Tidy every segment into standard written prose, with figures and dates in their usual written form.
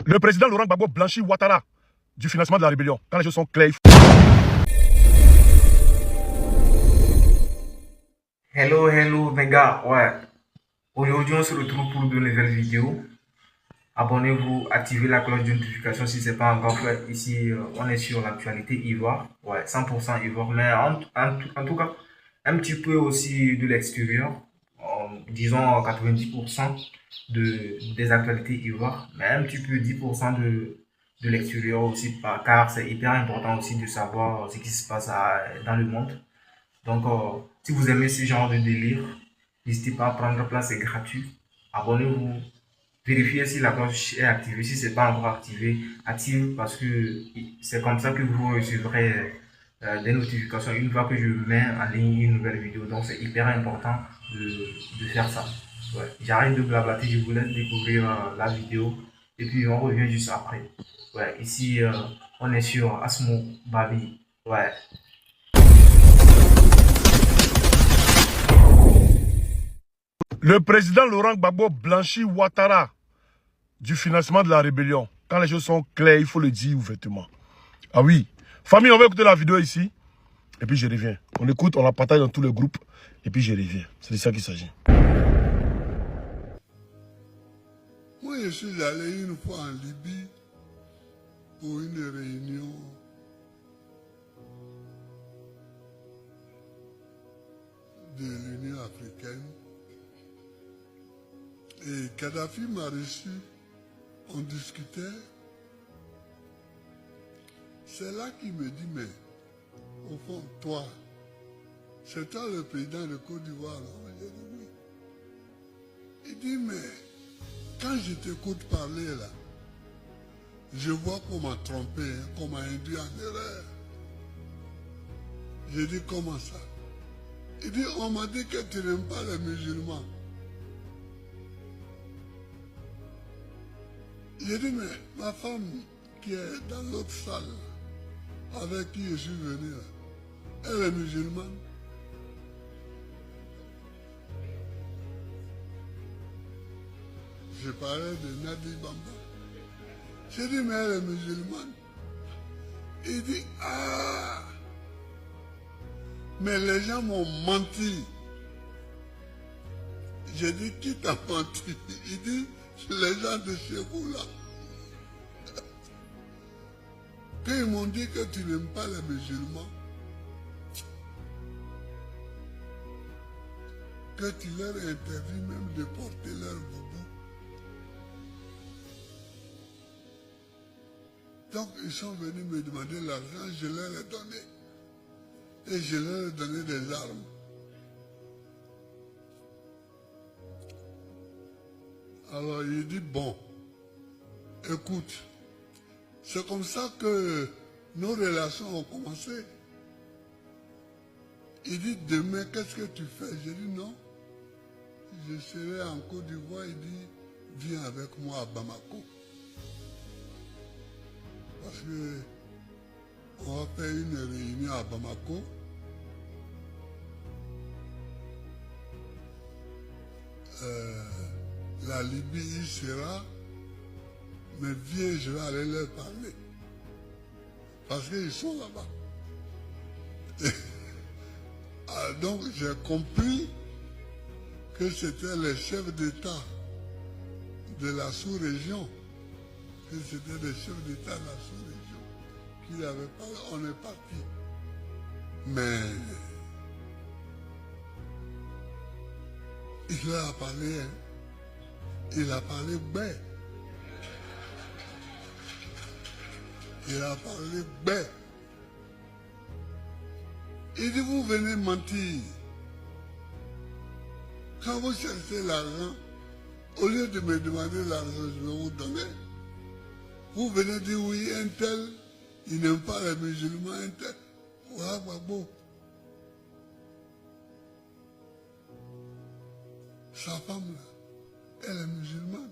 Le président Laurent Gbagbo blanchit Ouattara du financement de la rébellion. Quand les choses sont claires. Hello mes gars, ouais. Aujourd'hui on se retrouve pour de nouvelles vidéos. Abonnez-vous, activez la cloche de notification si ce n'est pas encore fait. Ici on est sur l'actualité Ivoire, ouais, 100% Ivoire, mais en tout cas un petit peu aussi de l'extérieur, disons 90% des actualités Ivoire, mais un petit peu 10% de l'extérieur aussi, car c'est hyper important aussi de savoir ce qui se passe dans le monde. Donc, si vous aimez ce genre de délire, n'hésitez pas à prendre place, c'est gratuit. Abonnez-vous, vérifiez si la cloche est activée. Si ce n'est pas encore activé, active parce que c'est comme ça que vous recevrez des notifications une fois que je mets en ligne une nouvelle vidéo. Donc, c'est hyper important de faire ça. Ouais. J'arrête de blablater, je vous laisse découvrir la vidéo et puis on revient juste après. Ouais, ici, on est sur Asmo Babi. Ouais. Le président Laurent Gbagbo blanchit Ouattara du financement de la rébellion. Quand les choses sont claires, il faut le dire ouvertement. Ah oui. Famille, on va écouter la vidéo ici. Et puis je reviens. On écoute, on la partage dans tous les groupes. Et puis je reviens. C'est de ça qu'il s'agit. Moi, je suis allé une fois en Libye pour une réunion de l'Union africaine. Et Kadhafi m'a reçu, on discutait. C'est là qu'il me dit, mais au fond, toi, c'est toi le président de Côte d'Ivoire. J'ai dit oui. Il dit, mais quand je t'écoute parler là, je vois qu'on m'a trompé, hein, qu'on m'a induit en erreur. J'ai dit, comment ça? Il dit, on m'a dit que tu n'aimes pas les musulmans. J'ai dit, mais ma femme qui est dans l'autre salle, avec qui je suis venu, elle est musulmane. Je parlais de Nadi Bamba. J'ai dit, mais elle est musulmane. Il dit, ah, mais les gens m'ont menti. J'ai dit, qui t'a menti? Il dit, les gens de chez vous là. Quand ils m'ont dit que tu n'aimes pas les musulmans, que tu leur interdis même de porter leur boubou. Donc ils sont venus me demander l'argent, je leur ai donné. Et je leur ai donné des armes. Alors il dit, bon, écoute, c'est comme ça que nos relations ont commencé. Il dit, demain, qu'est-ce que tu fais? J'ai dit, non, je serai en Côte d'Ivoire. Il dit, viens avec moi à Bamako. Parce que on va faire une réunion à Bamako. La Libye y sera, mais viens, je vais aller leur parler. Parce qu'ils sont là-bas. Donc j'ai compris que c'était les chefs d'État de la sous-région, que c'était les chefs d'État de la sous-région qui n'avaient pas, on est parti. Mais il leur a parlé, hein. Il a parlé bête. Il a parlé bête. Il dit, vous venez mentir. Quand vous cherchez l'argent, au lieu de me demander l'argent, je vais vous donner. Vous venez dire, oui, un tel, il n'aime pas les musulmans, un tel. Voilà, Gbagbo. Sa femme, là, elle est musulmane.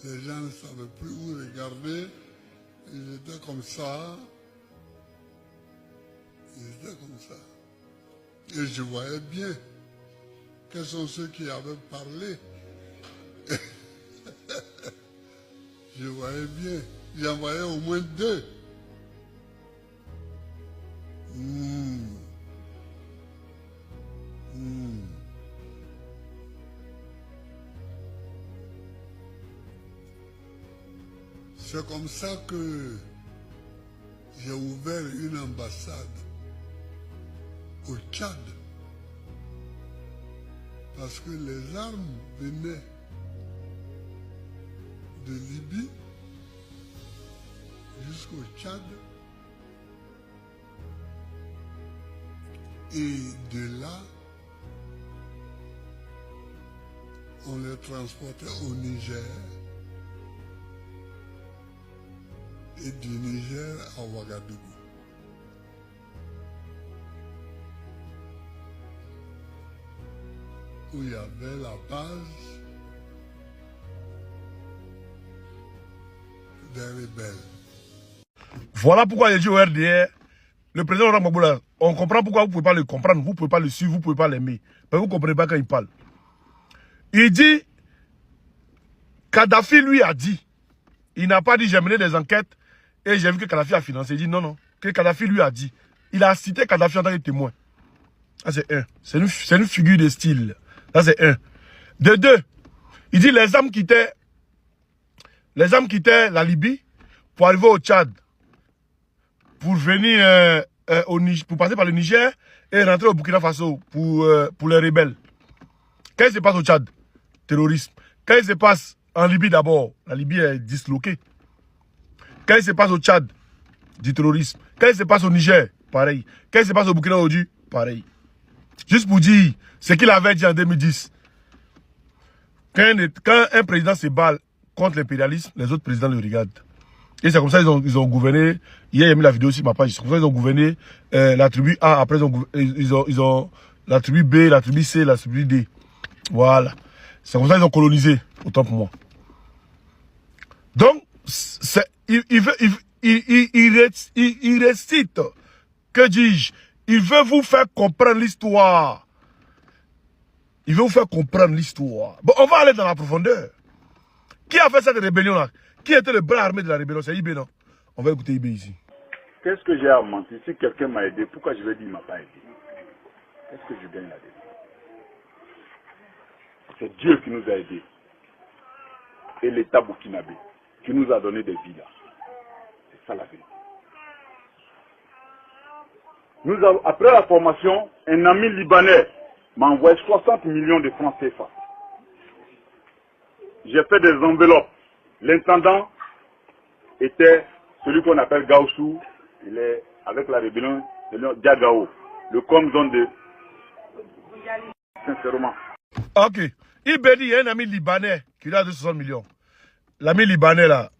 Les gens ne savaient plus où regarder. Ils étaient comme ça. Ils étaient comme ça. Et je voyais bien quels sont ceux qui avaient parlé. Je voyais bien. J'en voyais au moins 2. C'est comme ça que j'ai ouvert une ambassade au Tchad. Parce que les armes venaient de Libye jusqu'au Tchad. Et de là, on les transportait au Niger. Et du Niger à Ouagadougou. Où il y avait la base des rebelles. Voilà pourquoi j'ai dit au RDR, le président Laurent Gbagbo là, on comprend pourquoi vous ne pouvez pas le comprendre, vous ne pouvez pas le suivre, vous ne pouvez pas l'aimer. Mais vous ne comprenez pas quand il parle. Il dit, Kadhafi lui a dit, il n'a pas dit j'ai mené des enquêtes et j'ai vu que Kadhafi a financé. Il dit non, non, que Kadhafi lui a dit. Il a cité Kadhafi en tant que témoin. Ça c'est un. C'est une figure de style. Ça c'est un. De deux, il dit les hommes quittaient la Libye pour arriver au Tchad. Pour venir pour passer par le Niger et rentrer au Burkina Faso pour les rebelles. Qu'est-ce qui se passe au Tchad? Terrorisme. Qu'est-ce qui se passe en Libye d'abord? La Libye est disloquée. Qu'est-ce qui se passe au Tchad? Du terrorisme. Qu'est-ce qui se passe au Niger? Pareil. Qu'est-ce qui se passe au Burkina Faso? Pareil. Juste pour dire ce qu'il avait dit en 2010. Quand un président se bat contre l'impérialisme, les autres présidents le regardent. Et c'est comme ça qu'ils ont gouverné. Hier, il a mis la vidéo sur ma page. C'est comme ça qu'ils ont gouverné la tribu A. Après, ils ont la tribu B, la tribu C, la tribu D. Voilà. C'est comme ça qu'ils ont colonisé. Autant pour moi. Donc, il récite. Que dis-je? Il veut vous faire comprendre l'histoire. Il veut vous faire comprendre l'histoire. Bon, on va aller dans la profondeur. Qui a fait cette rébellion-là? Qui était le bras armé de la rébellion? C'est Ibé, non? On va écouter Ibé ici. Qu'est-ce que j'ai à mentir? Si quelqu'un m'a aidé, pourquoi je vais dire qu'il ne m'a pas aidé? Qu'est-ce que je gagne là-dedans? C'est Dieu qui nous a aidés. Et l'État burkinabé qui nous a donné des vies là. C'est ça la vérité. Après la formation, un ami libanais m'a envoyé 60 millions de francs CFA. J'ai fait des enveloppes. L'intendant était celui qu'on appelle Gaussou. Il est avec la rébellion de Diagao. Le com-zone de... Sincèrement. Ok. Il dit, il y a un ami libanais qui lui a 260 millions. L'ami libanais là,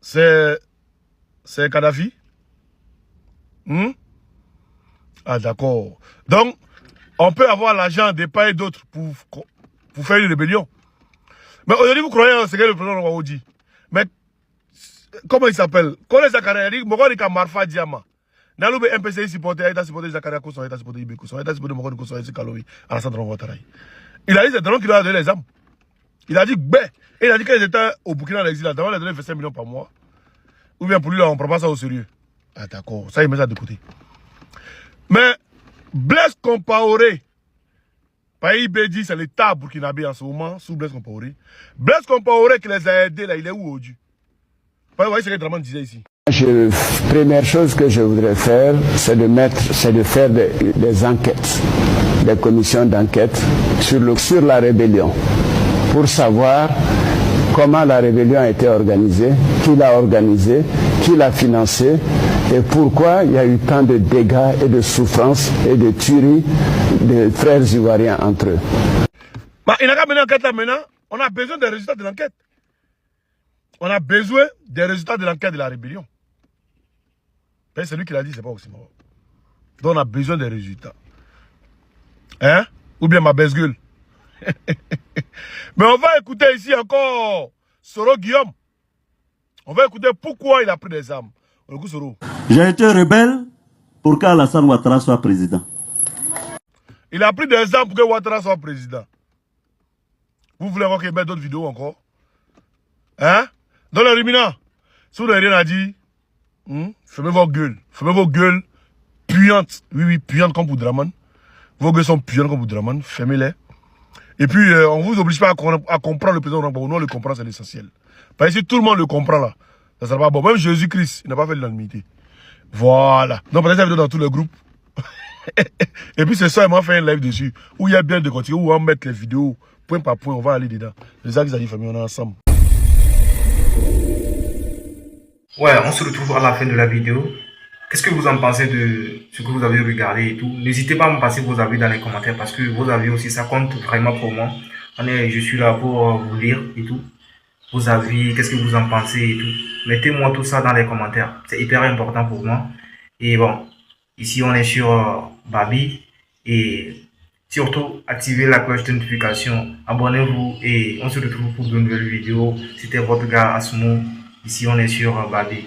c'est Kadhafi? Ah d'accord. Donc, on peut avoir l'argent des pas et d'autres pour faire une rébellion. Mais aujourd'hui, vous croyez ce que le président Ouattara dit. Mais, comment il s'appelle? Quand les Zakaria, il dit, il y a Marfa Diama. Naloube MPC supporté, il a supporté Zakaria Kousson, il a supporté Ibé Kousson, il a supporté Mokoni Kousson, il a Kaloui, Alassane Ouattara. Il a dit, c'est donc qu'il a donné les armes. Il a dit, et il a dit qu'ils étaient au Burkina en exil, là, devant les donner 25 millions par mois. Ou bien pour lui, là, on ne prend pas ça au sérieux. Ah d'accord, ça, il met ça de côté. Mais, Blaise Compaoré, Paï dit c'est l'État burkinabé en ce moment, sous Blaise Compaoré. Blaise Compaoré qui les a aidés, là, il est où aujourd'hui? Vous voyez ce que Draman disait ici. Première chose que je voudrais faire, c'est de faire des enquêtes, des commissions d'enquête sur la rébellion, pour savoir comment la rébellion a été organisée, qui l'a organisée, qui l'a financée, et pourquoi il y a eu tant de dégâts et de souffrances et de tueries de frères ivoiriens entre eux. Il n'a qu'à mener l'enquête là maintenant. On a besoin des résultats de l'enquête. On a besoin des résultats de l'enquête de la rébellion. C'est lui qui l'a dit, c'est pas Oxymore. Donc on a besoin des résultats. Hein? Ou bien ma baisse-gueule. Mais on va écouter ici encore Soro Guillaume. On va écouter pourquoi il a pris des armes. On écoute Soro. J'ai été rebelle pour qu'Alassane Ouattara soit président. Il a pris des armes pour que Ouattara soit président. Vous voulez encore qu'il mette d'autres vidéos encore? Hein? Dans le Rimina, si vous n'avez rien à dire, fermez vos gueules. Fermez vos gueules puantes. Oui, oui, puantes comme Boudraman. Vos gueules sont puantes comme Boudraman. Fermez-les. Et puis, on ne vous oblige pas à comprendre le président Laurent Gbagbo. Nous, on le comprend, c'est l'essentiel. Parce que si tout le monde le comprend là, ça sera pas bon. Même Jésus-Christ, il n'a pas fait de l'unanimité. Voilà. Donc, peut-être ça vidéo dans tous les groupes. Et puis, c'est ça, il m'a fait un live dessus. Où il y a bien de continuer, où on va mettre les vidéos point par point, on va aller dedans. Les axes de famille, on est ensemble. Ouais, on se retrouve à la fin de la vidéo. Qu'est-ce que vous en pensez de ce que vous avez regardé et tout? N'hésitez pas à me passer vos avis dans les commentaires parce que vos avis aussi, ça compte vraiment pour moi. Je suis là pour vous lire et tout. Vos avis, qu'est-ce que vous en pensez et tout. Mettez-moi tout ça dans les commentaires. C'est hyper important pour moi. Et bon, ici on est sur Babi. Et surtout, activez la cloche de notification. Abonnez-vous et on se retrouve pour de nouvelles vidéos. C'était votre gars Asmo. Ici on est sur Babi.